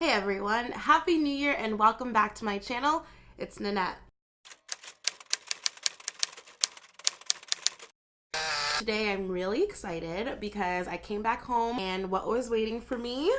Hey everyone, Happy New Year and welcome back to my channel. It's Nanette. Today I'm really excited because I came back home and what was waiting for me?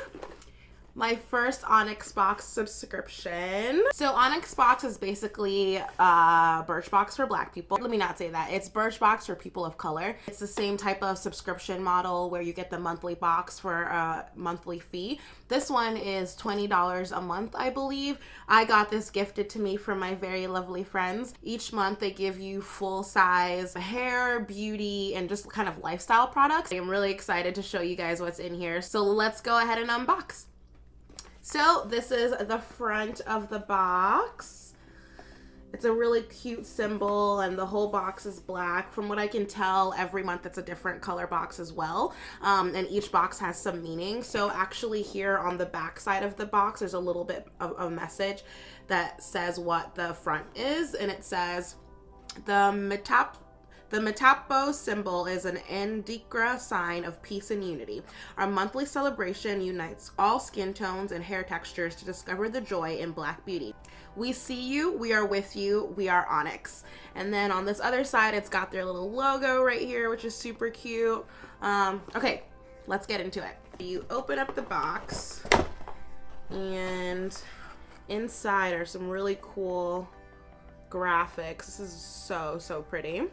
My first Onyxbox subscription. So Onyxbox is basically Birchbox for black people. Let me not say that. It's Birchbox for people of color. It's the same type of subscription model where you get the monthly box for a monthly fee. This one is $20 a month, I believe. I got this gifted to me from my very lovely friends. Each month they give you full size hair, beauty, and just kind of lifestyle products. I'm really excited to show you guys what's in here. So let's go ahead and unbox. So this is the front of the box. It's a really cute symbol and the whole box is black. From what I can tell, every month it's a different color box as well. And each box has some meaning. So actually here on the back side of the box, there's a little bit of a message that says what the front is. And it says, the Metapo symbol is an Indikra sign of peace and unity. Our monthly celebration unites all skin tones and hair textures to discover the joy in Black beauty. We see you, we are with you, we are Onyx. And then on this other side, it's got their little logo right here, which is super cute. Okay, let's get into it. You open up the box, and inside are some really cool graphics. This is so pretty.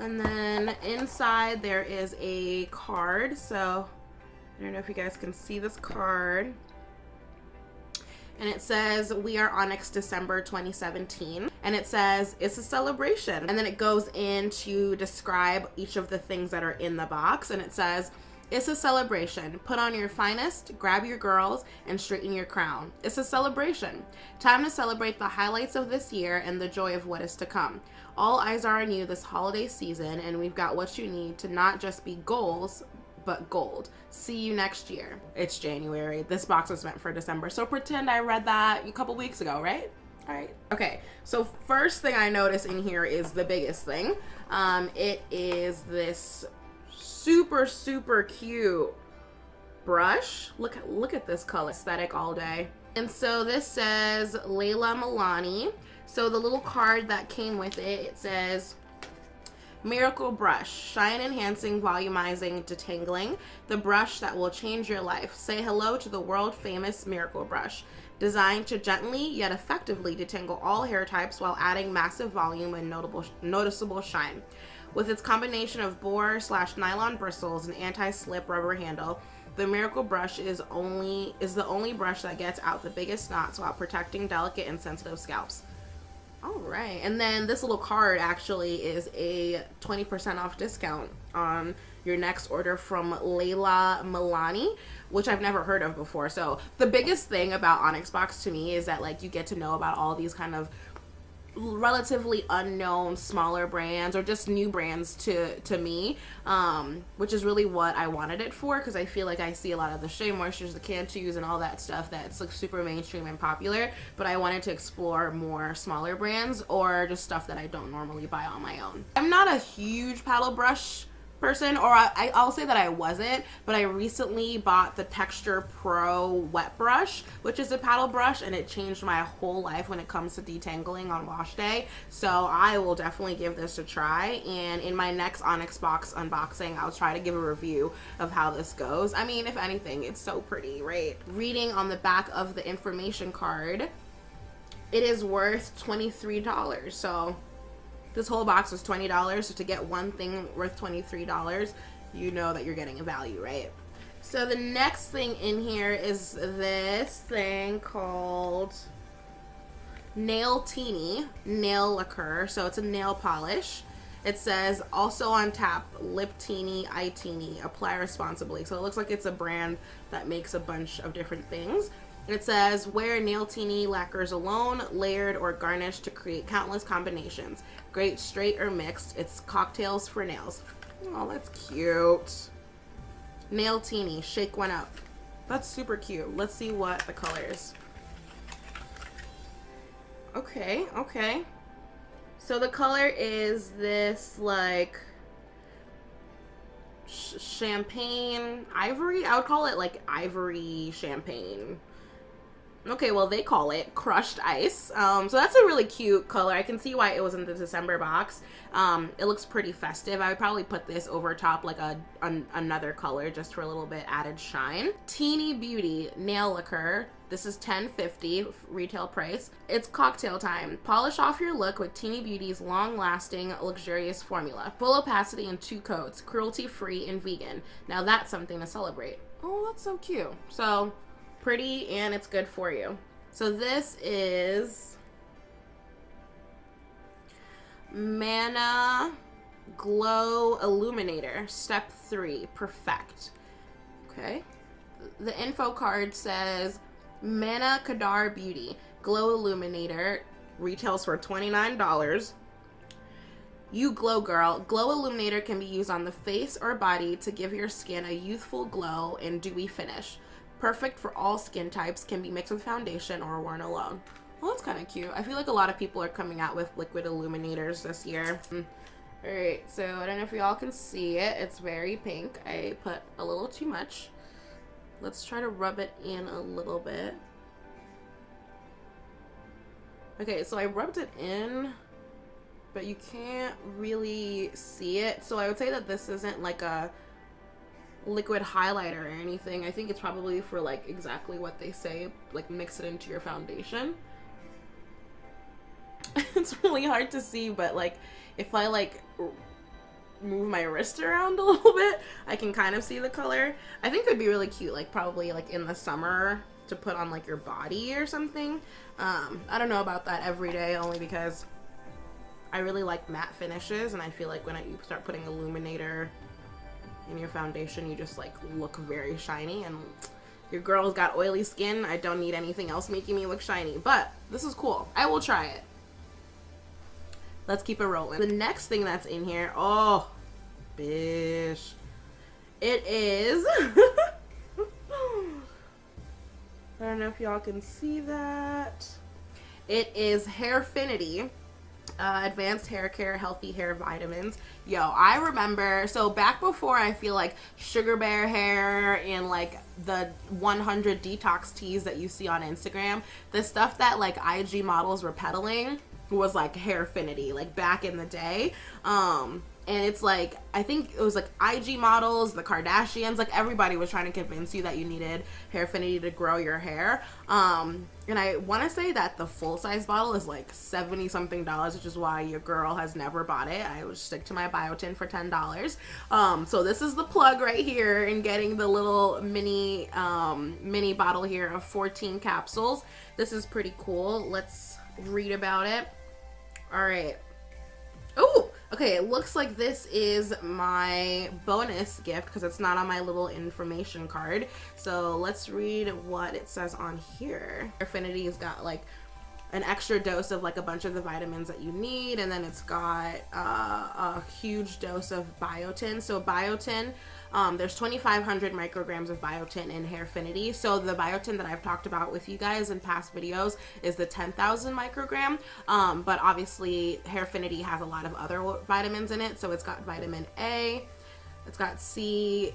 And then inside there is a card. So I don't know if you guys can see this card. And it says, "We are Onyx December 2017." And it says, "It's a celebration." And then it goes in to describe each of the things that are in the box. And it says, "It's a celebration. Put on your finest, grab your girls, and straighten your crown. It's a celebration. Time to celebrate the highlights of this year and the joy of what is to come. All eyes are on you this holiday season, and we've got what you need to not just be goals, but gold. See you next year." It's January. This box was meant for December. So pretend I read that a couple weeks ago, right? All right. Okay, so first thing I notice in here is the biggest thing. It is this super cute brush. Look at this color aesthetic all day. And so this says Layla Milani. So the little card that came with it, it says, "Miracle Brush, shine enhancing, volumizing, detangling, the brush that will change your life. Say hello to the world famous Miracle Brush, designed to gently yet effectively detangle all hair types while adding massive volume and noticeable shine. With its combination of boar/nylon bristles and anti-slip rubber handle, the Miracle Brush is the only brush that gets out the biggest knots while protecting delicate and sensitive scalps." All right, and then this little card actually is a 20% off discount on your next order from Layla Milani, which I've never heard of before. So the biggest thing about Onyxbox to me is that like you get to know about all these kind of relatively unknown smaller brands or just new brands to me, which is really what I wanted it for, because I feel like I see a lot of the Shea Moistures, the Cantus, and all that stuff that's like super mainstream and popular, but I wanted to explore more smaller brands or just stuff that I don't normally buy on my own. I'm not a huge paddle brush person, or I'll say that I wasn't, but I recently bought the Texture Pro wet brush, which is a paddle brush, and it changed my whole life when it comes to detangling on wash day. So I will definitely give this a try, and in my next Onyxbox unboxing I'll try to give a review of how this goes. I mean, if anything, it's so pretty, right? Reading on the back of the information card, it is worth $23. So this whole box was $20, so to get one thing worth $23, you know that you're getting a value, right? So the next thing in here is this thing called Nail Teeny Nail Lacquer. So it's a nail polish. It says, "Also on tap, Lip Teeny, Eye Teeny, apply responsibly." So it looks like it's a brand that makes a bunch of different things. It says, "Wear Nail Teeny lacquers alone, layered or garnished to create countless combinations. Great straight or mixed. It's cocktails for nails." Oh, that's cute. Nail Teeny, shake one up. That's super cute. Let's see what the color is. Okay. So the color is this like champagne ivory. I would call it like ivory champagne. Okay, well, they call it crushed ice. So that's a really cute color. I can see why it was in the December box. It looks pretty festive. I would probably put this over top like another color just for a little bit added shine. Teeny Beauty Nail Lacquer. This is $10.50 retail price. It's cocktail time. Polish off your look with Teeny Beauty's long-lasting, luxurious formula. Full opacity in 2 coats, cruelty-free and vegan. Now that's something to celebrate. Oh, that's so cute. So pretty, and it's good for you. So this is Mana Glow Illuminator, step 3, perfect. Okay. The info card says Mana Kadar Beauty Glow Illuminator retails for $29. You glow, girl. Glow Illuminator can be used on the face or body to give your skin a youthful glow and dewy finish. Perfect for all skin types, can be mixed with foundation or worn alone. Well, that's kind of cute. I feel like a lot of people are coming out with liquid illuminators this year. Alright, so I don't know if y'all can see it. It's very pink. I put a little too much. Let's try to rub it in a little bit. Okay, so I rubbed it in, but you can't really see it. So I would say that this isn't like a liquid highlighter or anything. I think it's probably for like exactly what they say, like mix it into your foundation. It's really hard to see, but like if I like move my wrist around a little bit, I can kind of see the color. I think it would be really cute, like probably like in the summer to put on like your body or something. I don't know about that every day, only because I really like matte finishes, and I feel like when you start putting illuminator in your foundation, you just like look very shiny, and your girl's got oily skin. I don't need anything else making me look shiny, but this is cool. I will try it. Let's keep it rolling. The next thing that's in here, oh, bish. It is, I don't know if y'all can see that. It is Hairfinity. Advanced hair care, healthy hair vitamins. Yo, I remember, so back before I feel like Sugar Bear hair and like the 100 detox teas that you see on Instagram, the stuff that like IG models were peddling was like Hairfinity, like back in the day. And it's like, I think it was like IG models, the Kardashians, like everybody was trying to convince you that you needed Hairfinity to grow your hair. And I want to say that the full size bottle is like $70 something, which is why your girl has never bought it. I would stick to my biotin for $10. So this is the plug right here in getting the little mini bottle here of 14 capsules. This is pretty cool. Let's read about it. All right. Oh, okay, it looks like this is my bonus gift because it's not on my little information card. So let's read what it says on here. Affinity's got like an extra dose of like a bunch of the vitamins that you need, and then it's got a huge dose of biotin. So biotin, there's 2,500 micrograms of biotin in Hairfinity. So the biotin that I've talked about with you guys in past videos is the 10,000 microgram. But obviously Hairfinity has a lot of other vitamins in it. So it's got vitamin A, it's got C,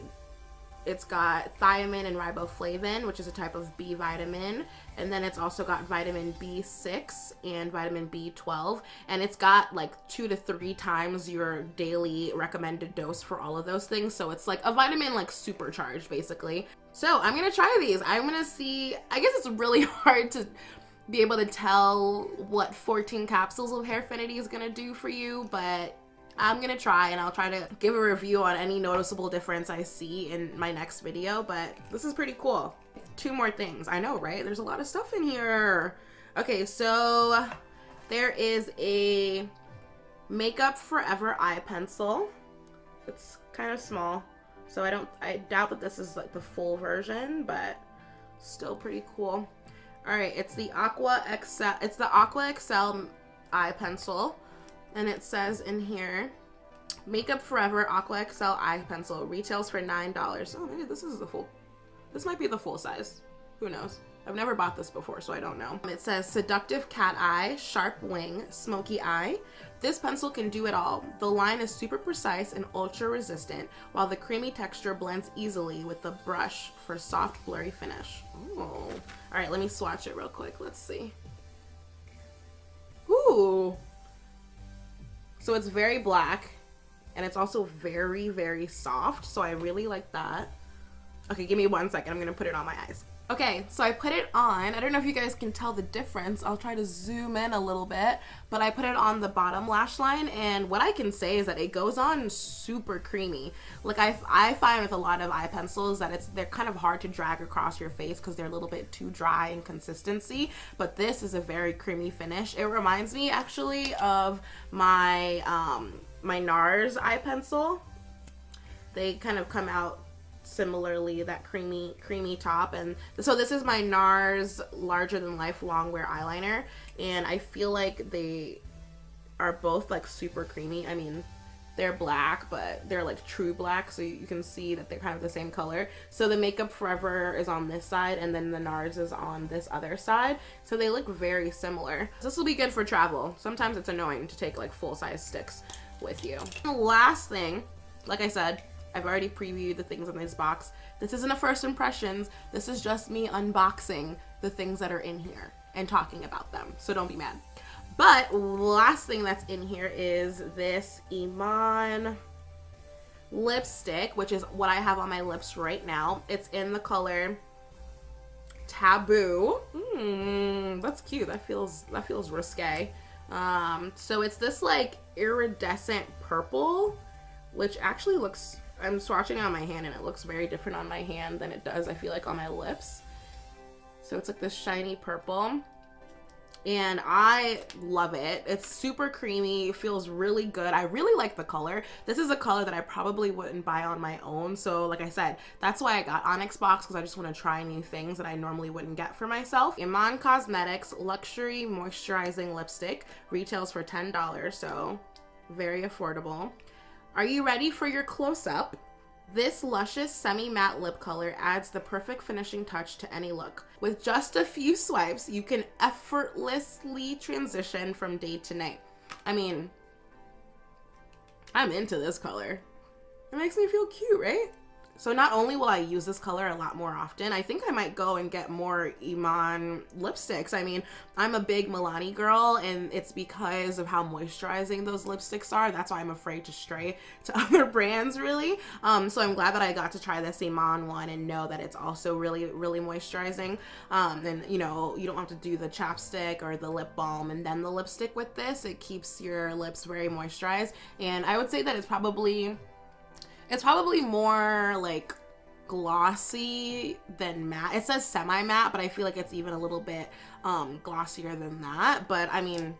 it's got thiamine and riboflavin, which is a type of B vitamin. And then it's also got vitamin B6 and vitamin B12. And it's got like 2 to 3 times your daily recommended dose for all of those things. So it's like a vitamin like supercharged basically. So I'm gonna try these. I'm gonna see, I guess it's really hard to be able to tell what 14 capsules of Hairfinity is gonna do for you, but I'm gonna try, and I'll try to give a review on any noticeable difference I see in my next video, but this is pretty cool. 2 more things. I know, right? There's a lot of stuff in here. Okay, so there is a Makeup Forever eye pencil. It's kind of small, so I doubt that this is like the full version, but still pretty cool. All right, it's the Aqua XL eye pencil. And it says in here, Makeup Forever Aqua XL eye pencil retails for $9. Oh, maybe this might be the full size. Who knows? I've never bought this before, so I don't know. It says seductive cat eye, sharp wing, smoky eye. This pencil can do it all. The line is super precise and ultra resistant, while the creamy texture blends easily with the brush for soft, blurry finish. Oh. All right, let me swatch it real quick. Let's see. Ooh. So it's very black, and it's also very, very soft, so I really like that. Okay, give me 1 second. I'm gonna put it on my eyes. Okay, so I put it on. I don't know if you guys can tell the difference. I'll try to zoom in a little bit, but I put it on the bottom lash line, and what I can say is that it goes on super creamy. Like I find with a lot of eye pencils that they're kind of hard to drag across your face because they're a little bit too dry in consistency, but this is a very creamy finish. It reminds me actually of my my NARS eye pencil. They kind of come out similarly, that creamy top. And so this is my NARS larger than life long wear eyeliner, and I feel like they are both like super creamy. I mean, they're black, but they're like true black, so you can see that they're kind of the same color. So the Makeup Forever is on this side, and then the NARS is on this other side, so they look very similar. This will be good for travel. Sometimes it's annoying to take like full-size sticks with you. The last thing, like I said, I've already previewed the things in this box. This isn't a first impressions. This is just me unboxing the things that are in here and talking about them. So don't be mad. But last thing that's in here is this Iman lipstick, which is what I have on my lips right now. It's in the color Taboo. That's cute. That feels risque. So it's this like iridescent purple, which actually looks, I'm swatching it on my hand and it looks very different on my hand than it does, I feel like, on my lips. So it's like this shiny purple, and I love it. It's super creamy, feels really good. I really like the color. This is a color that I probably wouldn't buy on my own. So like I said, that's why I got Onyxbox, because I just want to try new things that I normally wouldn't get for myself. Iman Cosmetics Luxury Moisturizing Lipstick retails for $10, so very affordable. Are you ready for your close-up? This luscious semi-matte lip color adds the perfect finishing touch to any look. With just a few swipes, you can effortlessly transition from day to night. I mean, I'm into this color. It makes me feel cute, right? So not only will I use this color a lot more often, I think I might go and get more Iman lipsticks. I mean, I'm a big Milani girl, and it's because of how moisturizing those lipsticks are. That's why I'm afraid to stray to other brands, really. So I'm glad that I got to try this Iman one and know that it's also really, really moisturizing. And you know, you don't have to do the chapstick or the lip balm and then the lipstick with this. It keeps your lips very moisturized, and I would say that it's probably more like glossy than matte. It says semi-matte, but I feel like it's even a little bit glossier than that. But I mean,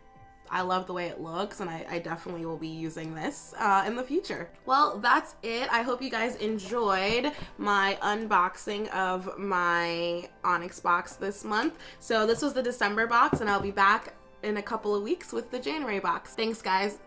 I love the way it looks, and I definitely will be using this in the future. Well, that's it. I hope you guys enjoyed my unboxing of my Onyx box this month. So this was the December box, and I'll be back in a couple of weeks with the January box. Thanks, guys.